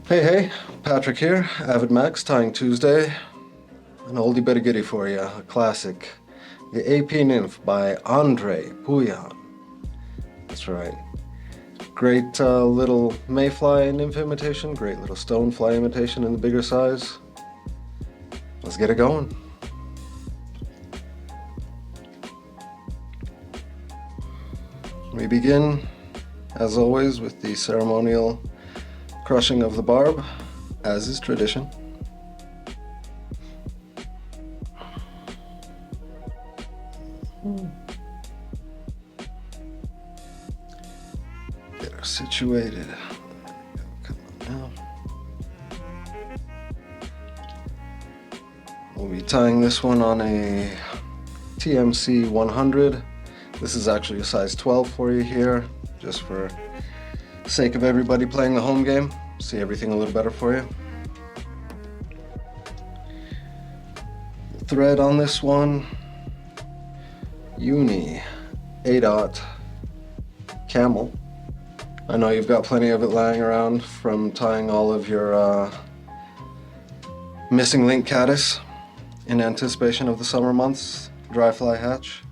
Hey, Patrick here, AvidMax, Tying Tuesday. An oldie but a goodie for you, a classic. The AP Nymph by Andre Pouyan. That's right. Great little mayfly nymph imitation, great little stonefly imitation in the bigger size. Let's get it going. We begin, as always, with the ceremonial crushing of the barb, as is tradition. Get her situated. Come on now. We'll be tying this one on a TMC 100. This is actually a size 12 for you here, just for the sake of everybody playing the home game. See everything a little better for you. The thread on this one, Uni A. Camel. I know you've got plenty of it lying around from tying all of your missing link caddis in anticipation of the summer months dry fly hatch.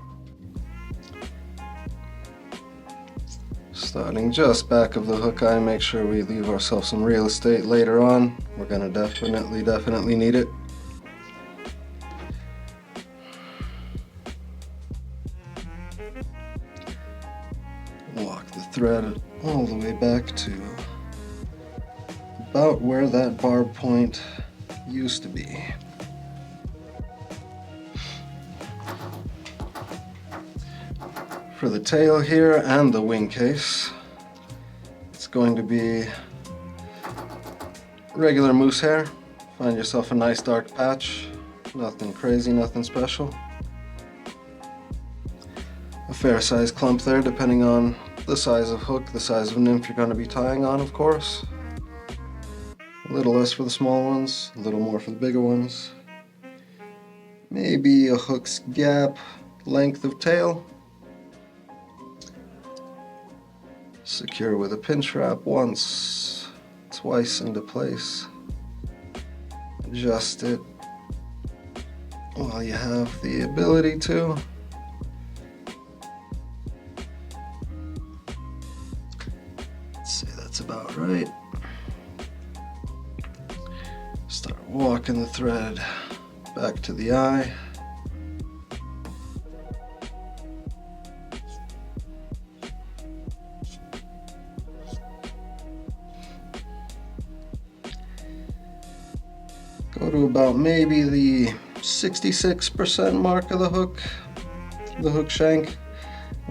Starting just back of the hook eye, make sure we leave ourselves some real estate later on. We're gonna definitely need it. Walk the thread all the way back to about where that barb point used to be. For the tail here and the wing case, it's going to be regular moose hair. Find yourself a nice dark patch, nothing crazy, nothing special. A fair size clump there, depending on the size of hook, the size of nymph you're going to be tying on, of course. A little less for the small ones, a little more for the bigger ones. Maybe a hook's gap length of tail. Secure with a pinch wrap once, twice into place. Adjust it while you have the ability to. Let's say that's about right. Start walking the thread back to the eye. Go to about maybe the 66% mark of the hook shank.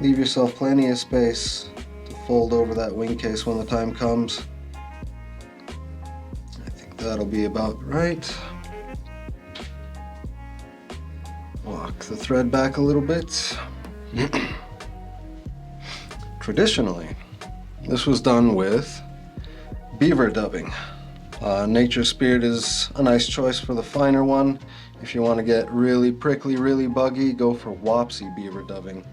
Leave yourself plenty of space to fold over that wing case when the time comes. I think that'll be about right. Walk the thread back a little bit. Traditionally, this was done with beaver dubbing. Nature Spirit is a nice choice for the finer one. If you want to get really prickly, really buggy, go for Wapsie beaver dubbing.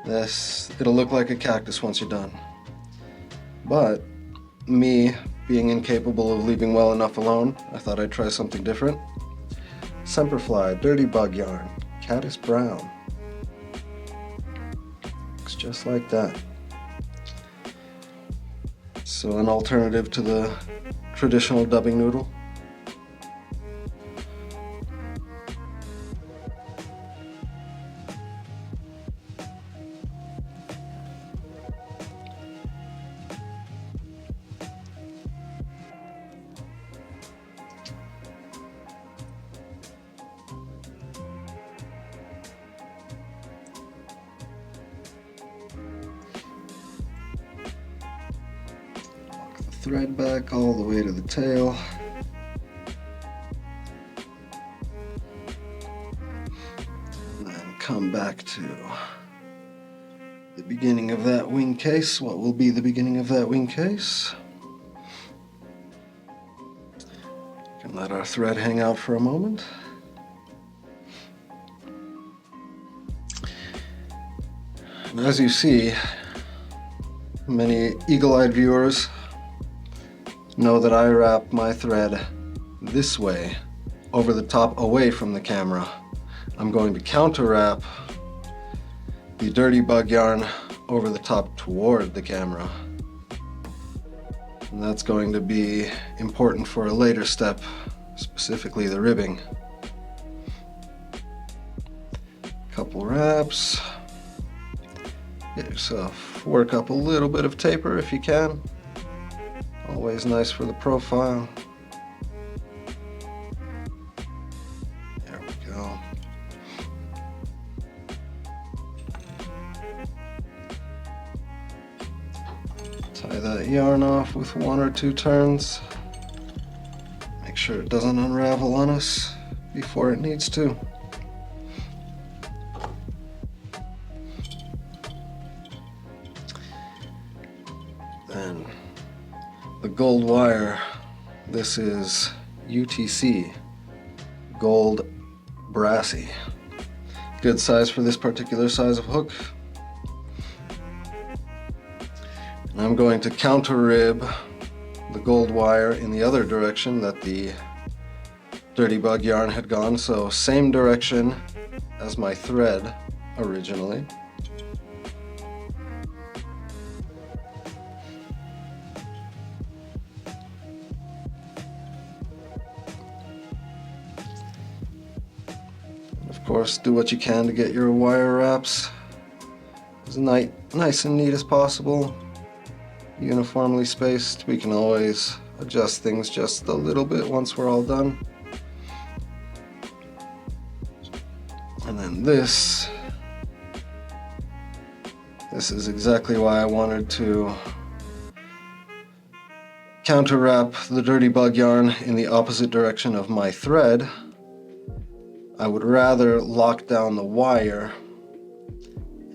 It'll look like a cactus once you're done. But me being incapable of leaving well enough alone, I thought I'd try something different. Semperfly Dirty Bug Yarn, Caddis Brown. Looks just like that. So an alternative to the traditional dubbing noodle. Thread back all the way to the tail. And then come back to the beginning of that wing case. What will be the beginning of that wing case? Can let our thread hang out for a moment. And as you see, many eagle-eyed viewers know that I wrap my thread this way, over the top, away from the camera. I'm going to counter wrap the dirty bug yarn over the top toward the camera. And that's going to be important for a later step, specifically the ribbing. Couple wraps. Get yourself, work up a little bit of taper if you can. Always nice for the profile. There we go. Tie that yarn off with 1 or 2 turns. Make sure it doesn't unravel on us before it needs to. Then the gold wire, this is UTC, gold brassy. Good size for this particular size of hook. And I'm going to counter rib the gold wire in the other direction that the dirty bug yarn had gone, so same direction as my thread originally. Of course, do what you can to get your wire wraps as nice and neat as possible, uniformly spaced. We can always adjust things just a little bit once we're all done. And then this is exactly why I wanted to counter wrap the dirty bug yarn in the opposite direction of my thread. I would rather lock down the wire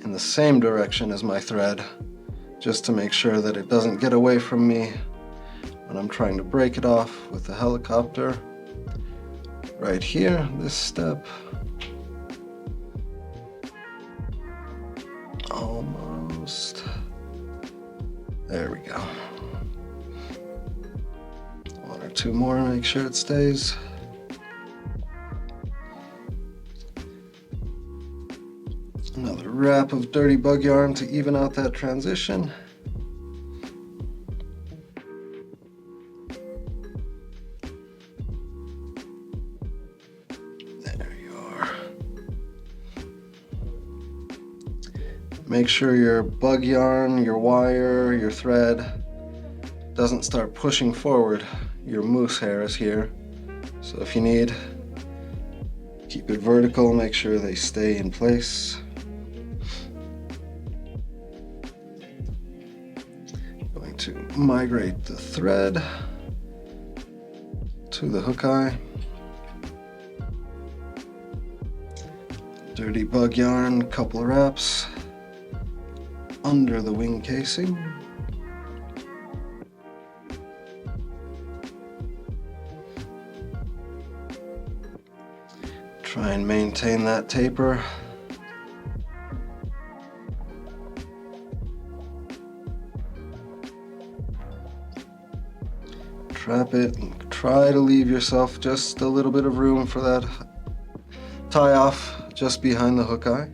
in the same direction as my thread, just to make sure that it doesn't get away from me when I'm trying to break it off with the helicopter. Right here, this step. Almost. There we go. 1 or 2 more, make sure it stays. Another wrap of dirty bug yarn to even out that transition. There you are. Make sure your bug yarn, your wire, your thread doesn't start pushing forward. Your moose hair is here. So if you need, keep it vertical, make sure they stay in place. To migrate the thread to the hook eye. Dirty bug yarn, couple of wraps under the wing casing. Try and maintain that taper. Trap it and try to leave yourself just a little bit of room for that tie off just behind the hook eye.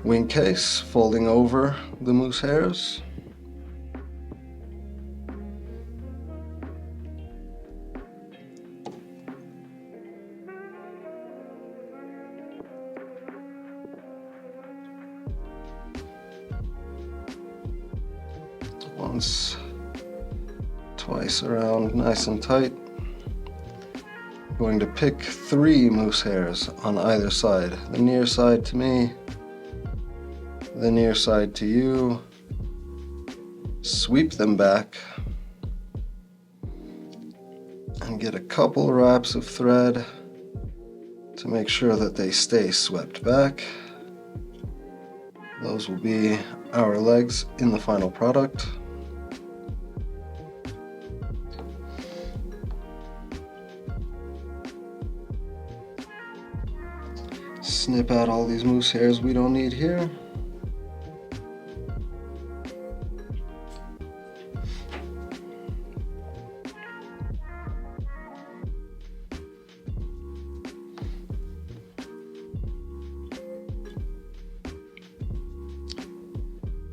Wing case folding over the moose hairs. Once, twice around, nice and tight. I'm going to pick 3 moose hairs on either side. The near side to me, the near side to you. Sweep them back and get a couple wraps of thread to make sure that they stay swept back. Those will be our legs in the final product. Snip out all these moose hairs we don't need here.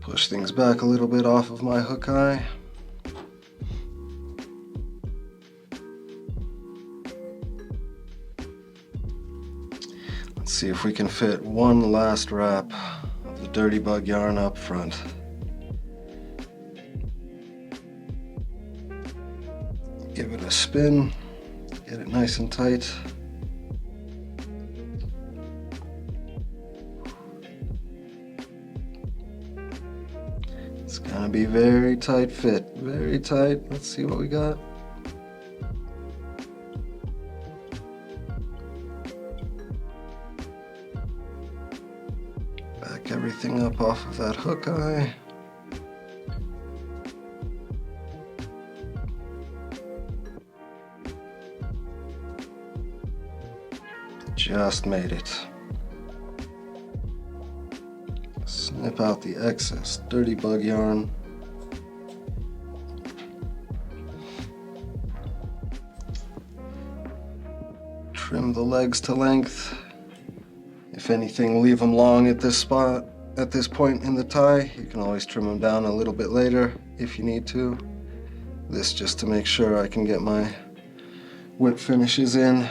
Push things back a little bit off of my hook eye. Let's see if we can fit one last wrap of the dirty bug yarn up front. Give it a spin, get it nice and tight. It's gonna be very tight fit, very tight. Let's see what we got. Back everything up off of that hook eye. Just made it. Snip out the excess dirty bug yarn. Trim the legs to length. If anything, leave them long at this spot, at this point in the tie. You can always trim them down a little bit later if you need to. This just to make sure I can get my whip finishes in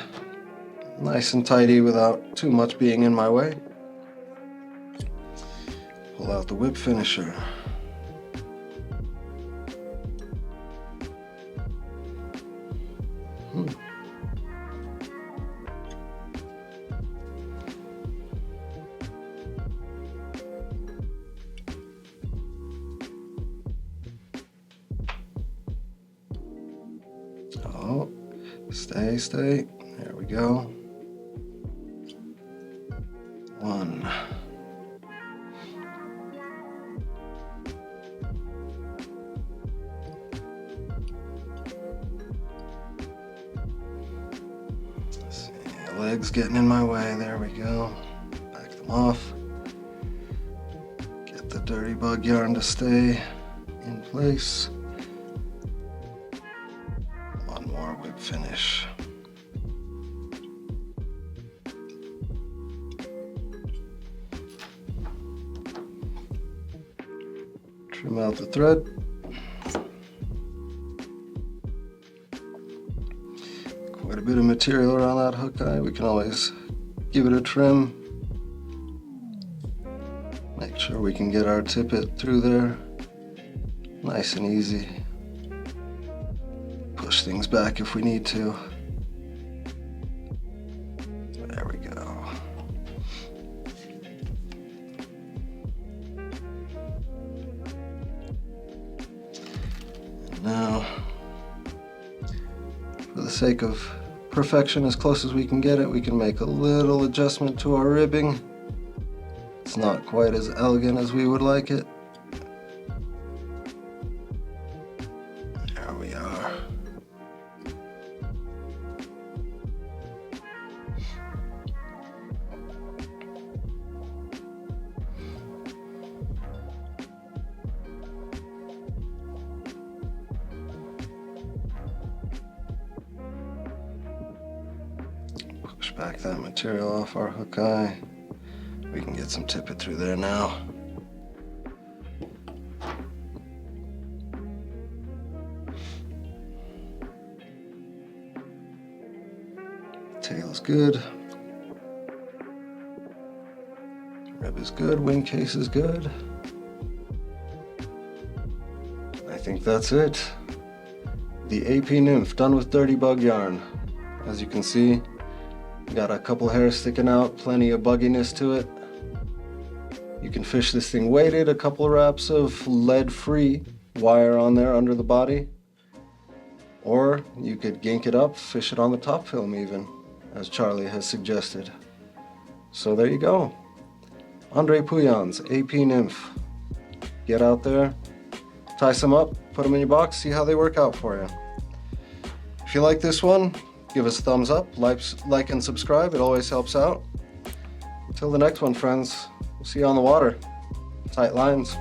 nice and tidy without too much being in my way. Pull out the whip finisher. Oh, stay. There we go. One. See, legs getting in my way. There we go. Back them off. Get the dirty bug yarn to stay in place. One more whip finish. Trim out the thread. Quite a bit of material around that hook eye. We can always give it a trim. Make sure we can get our tippet through there. Nice and easy. Push things back if we need to. There we go. Now, for the sake of perfection, as close as we can get it, we can make a little adjustment to our ribbing. It's not quite as elegant as we would like it. There we are. Push back that material off our hook eye. We can get some tippet through there now. Tail is good. Rib is good. Wing case is good. I think that's it. The AP Nymph done with dirty bug yarn. As you can see, got a couple hairs sticking out, plenty of bugginess to it. You can fish this thing weighted, a couple wraps of lead-free wire on there under the body. Or you could gink it up, fish it on the top film even, as Charlie has suggested. So there you go. Andre Pouillon's AP Nymph. Get out there, tie some up, put them in your box, see how they work out for you. If you like this one, give us a thumbs up, like and subscribe, it always helps out. Until the next one, friends, we'll see you on the water. Tight lines.